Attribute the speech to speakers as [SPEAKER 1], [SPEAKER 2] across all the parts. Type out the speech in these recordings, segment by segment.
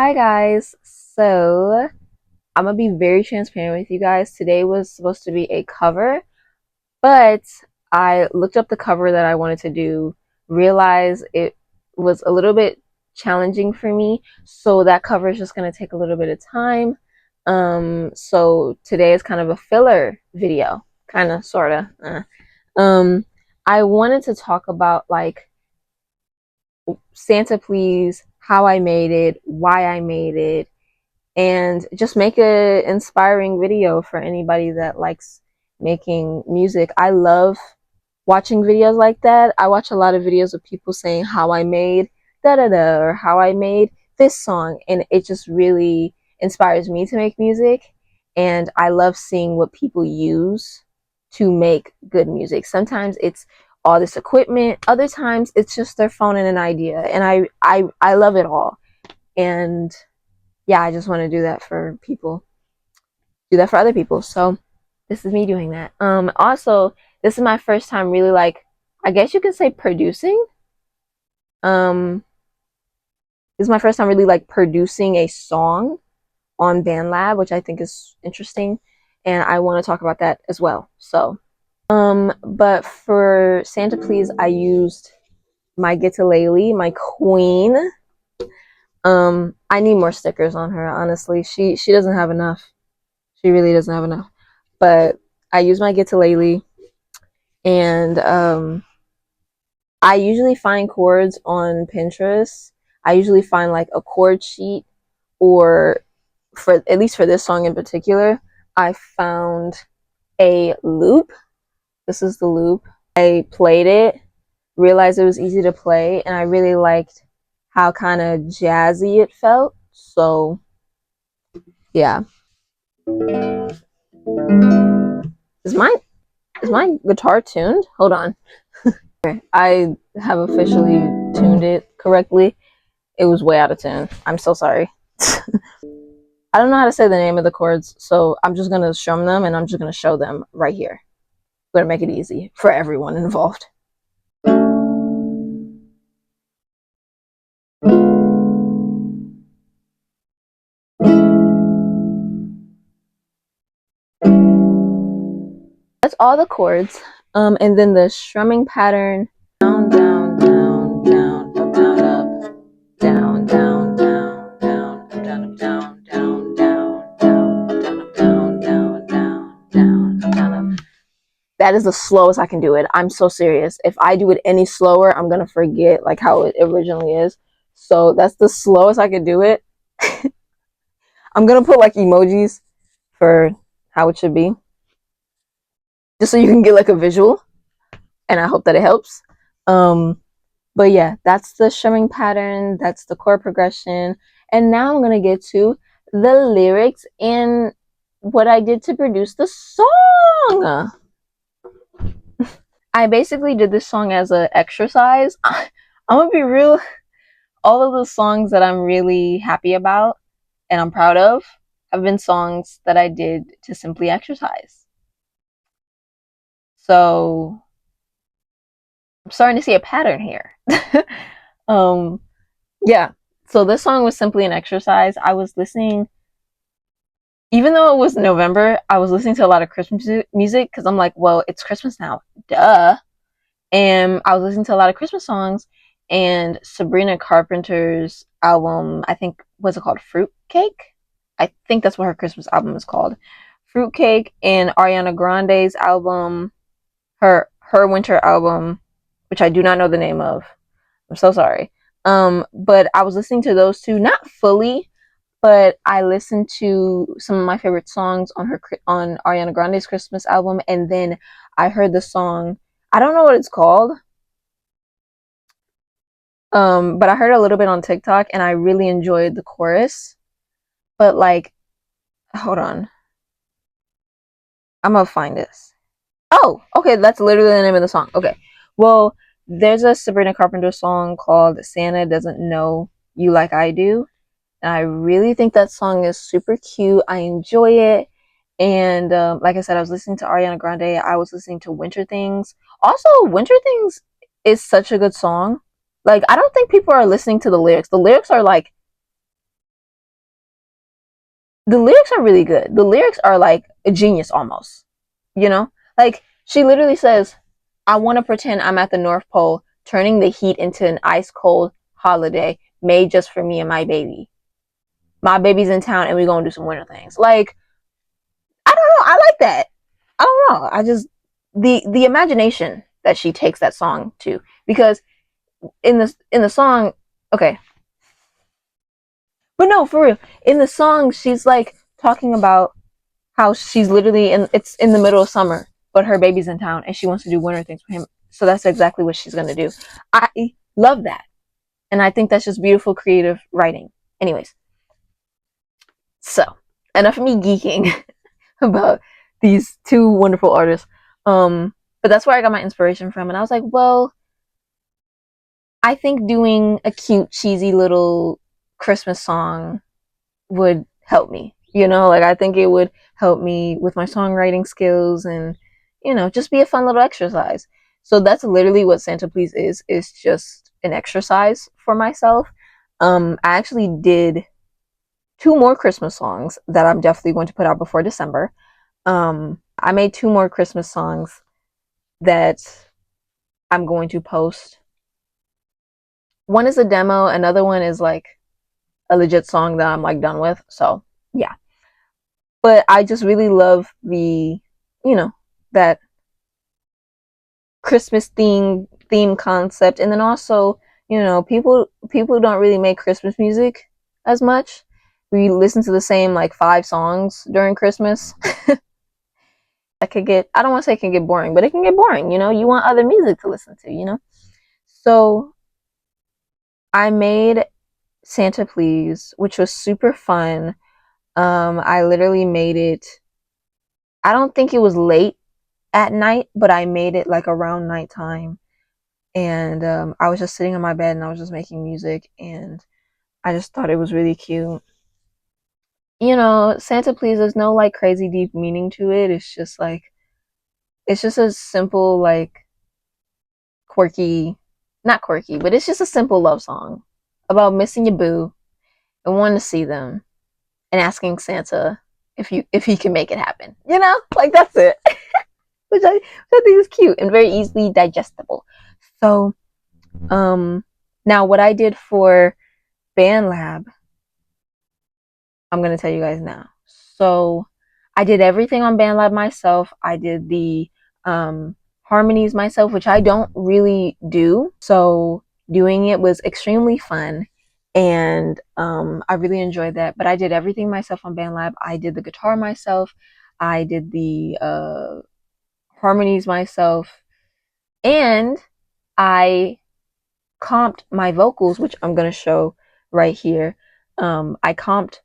[SPEAKER 1] Hi guys. So I'm gonna be very transparent with you guys. Today was supposed to be a cover, but I looked up the cover that I wanted to do, realized it was a little bit challenging for me, so that cover is just gonna take a little bit of time. So today is kind of a filler video, kind of, sorta. Um, I wanted to talk about like Santa Please, how I made it, why I made it, and just make a inspiring video for anybody that likes making music. I love watching videos like that. I watch a lot of videos of people saying how I made da da da or how I made this song, and it just really inspires me to make music. And I love seeing what people use to make good music. Sometimes it's all this equipment, other times it's just their phone and an idea, and I love it all. And yeah, I just want to do that for people, do that for other people. So this is me doing that. Also, this is my first time really like, I guess you could say producing. Um, this is my first time really like producing a song on BandLab, which I think is interesting, and I want to talk about that as well. So, but for Santa Please, I used my Gitalele, my queen. I need more stickers on her. Honestly, she doesn't have enough. She really doesn't have enough. But I use my Gitalele, and I usually find chords on Pinterest. I usually find like a chord sheet, or for at least for this song in particular, I found a loop. This is the loop. I played it, realized it was easy to play, and I really liked how kind of jazzy it felt. So yeah, is my guitar tuned? Hold on. I have officially tuned it correctly. It was way out of tune. I'm so sorry. I don't know how to say the name of the chords, so I'm just gonna strum them and I'm just gonna show them right here. I'm gonna make it easy for everyone involved. That's all the chords. And then the strumming pattern: down, down, down, down, up, down, up, down, down, down, down, up, down, up, down, down, down, down, up, down, up, down, down, down, down, up, down, up. That is the slowest I can do it. I'm so serious. If I do it any slower, I'm gonna forget like how it originally is. So that's the slowest I can do it. I'm gonna put like emojis for how it should be, just so you can get like a visual, and I hope that it helps. Um, but yeah, that's the strumming pattern, that's the chord progression, and now I'm gonna get to the lyrics and what I did to produce the song. I basically did this song as an exercise. I'm gonna be real. All of the songs that I'm really happy about and I'm proud of have been songs that I did to simply exercise. So I'm starting to see a pattern here. um, yeah. So this song was simply an exercise. I was listening, even though it was November, I was listening to a lot of Christmas music because I'm like, well, it's Christmas now, duh. And I was listening to a lot of Christmas songs, and Sabrina Carpenter's album, I think, what's it called? Fruitcake? I think that's what her Christmas album is called. Fruitcake, and Ariana Grande's album, her winter album, which I do not know the name of. I'm so sorry. But I was listening to those two, not fully, but I listened to some of my favorite songs on Ariana Grande's Christmas album, and then I heard the song. I don't know what it's called, but I heard a little bit on TikTok, and I really enjoyed the chorus. But like, hold on, I'm gonna find this. Oh, okay, that's literally the name of the song. Okay, well, there's a Sabrina Carpenter song called "Santa Doesn't Know You Like I Do," and I really think that song is super cute. I enjoy it. And like I said, I was listening to Ariana Grande. I was listening to Winter Things. Also, Winter Things is such a good song. Like, I don't think people are listening to the lyrics. The lyrics are like the lyrics are really good. The lyrics are like a genius almost, you know? Like she literally says, I want to pretend I'm at the North Pole, turning the heat into an ice cold holiday made just for me and my baby. My baby's in town and we're going to do some winter things. Like, I don't know. I like that. I don't know. I just, the imagination that she takes that song to, because in the song, okay, but no, for real, in the song she's like talking about how she's literally it's in the middle of summer, but her baby's in town and she wants to do winter things for him. So that's exactly what she's gonna do. I love that, and I think that's just beautiful creative writing. Anyways, so enough of me geeking about these two wonderful artists. But that's where I got my inspiration from, and I was like, well, I think doing a cute, cheesy little Christmas song would help me. You know, like I think it would help me with my songwriting skills and, you know, just be a fun little exercise. So that's literally what Santa Please is. It's just an exercise for myself. I actually did two more Christmas songs that I'm definitely going to put out before December. I made two more Christmas songs that I'm going to post. One is a demo, another one is like a legit song that I'm like done with. So yeah. But I just really love the, you know, that Christmas theme concept, and then also, you know, people don't really make Christmas music as much. We listen to the same like 5 songs during Christmas. That could get, I don't want to say it can get boring, but it can get boring. You know, you want other music to listen to. You know, so I made Santa Please, which was super fun. I literally made it. I don't think it was late at night, but I made it like around nighttime. And I was just sitting on my bed and I was just making music, and I just thought it was really cute. You know, Santa Please, there's no like crazy deep meaning to it. It's just like, it's just a simple, like quirky, not quirky, but it's just a simple love song about missing your boo and wanting to see them and asking Santa if he can make it happen. You know, like that's it. Which I think is cute and very easily digestible. So, now what I did for BandLab, I'm gonna tell you guys now. So, I did everything on BandLab myself. I did the harmonies myself, which I don't really do. So, doing it was extremely fun, and I really enjoyed that. But I did everything myself on BandLab. I did the guitar myself. I did the harmonies myself, and I comped my vocals, which I'm going to show right here. I comped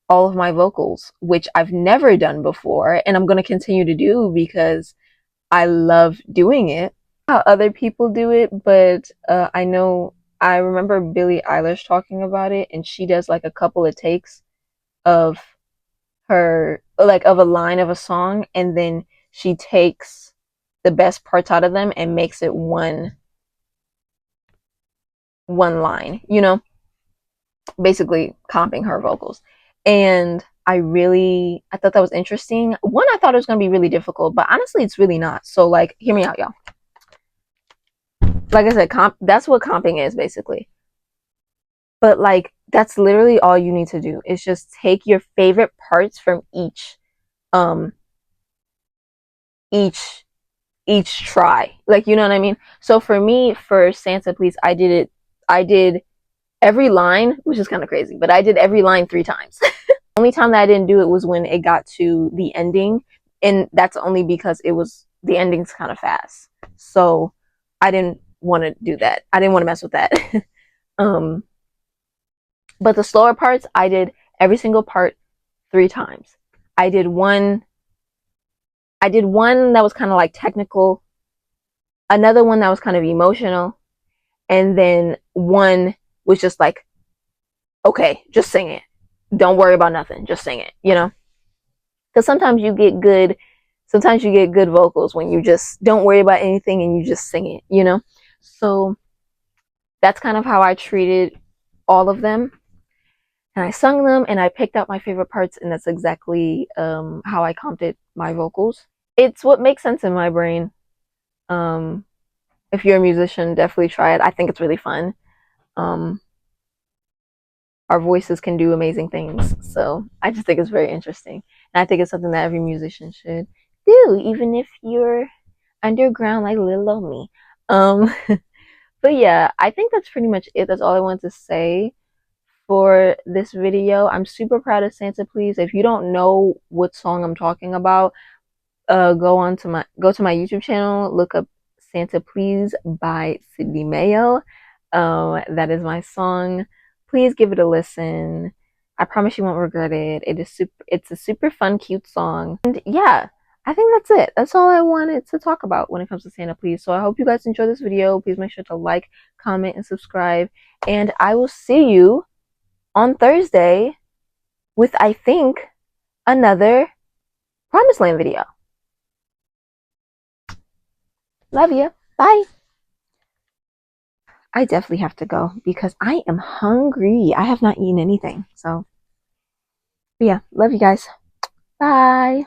[SPEAKER 1] all of my vocals, which I've never done before, and I'm going to continue to do because I love doing it. How other people do it, but I remember Billie Eilish talking about it, and she does like a couple of takes of her, like of a line of a song, and then she takes the best parts out of them and makes it one line, you know, basically comping her vocals. And I thought that was interesting. One, I thought it was going to be really difficult, but honestly, it's really not. So, like, hear me out, y'all. Like I said, that's what comping is basically. But, like, that's literally all you need to do is just take your favorite parts from um, each, each try. Like, you know what I mean? So, for me, for Santa Please, I did every line, which is kind of crazy, but I did every line 3 times. The only time that I didn't do it was when it got to the ending, and that's only because the ending's kind of fast. So I didn't want to do that. I didn't want to mess with that. um, but the slower parts, I did every single part 3 times. I did one. I did one that was kind of like technical, another one that was kind of emotional, and then one was just like, okay, just sing it. Don't worry about nothing. Just sing it, you know? Because sometimes you get good vocals when you just don't worry about anything and you just sing it, you know? So that's kind of how I treated all of them. and I sung them, and I picked out my favorite parts, and that's exactly how I comped my vocals. It's what makes sense in my brain. Um, if you're a musician, definitely try it. I think it's really fun. Um, our voices can do amazing things, so I just think it's very interesting, and I think it's something that every musician should do, even if you're underground like little old me. Um, but yeah, I think that's pretty much it. That's all I wanted to say for this video. I'm super proud of Santa Please. If you don't know what song I'm talking about, go to my YouTube channel, look up Santa Please by Sydney Mayo. That is my song. Please give it a listen. I promise you won't regret it. It's a super fun, cute song. And yeah, I think that's it. That's all I wanted to talk about when it comes to Santa Please. So I hope you guys enjoyed this video. Please make sure to like, comment, and subscribe. And I will see you on Thursday with, I think, another Promised Land video. Love you. Bye. I definitely have to go because I am hungry. I have not eaten anything. So, but yeah, love you guys. Bye.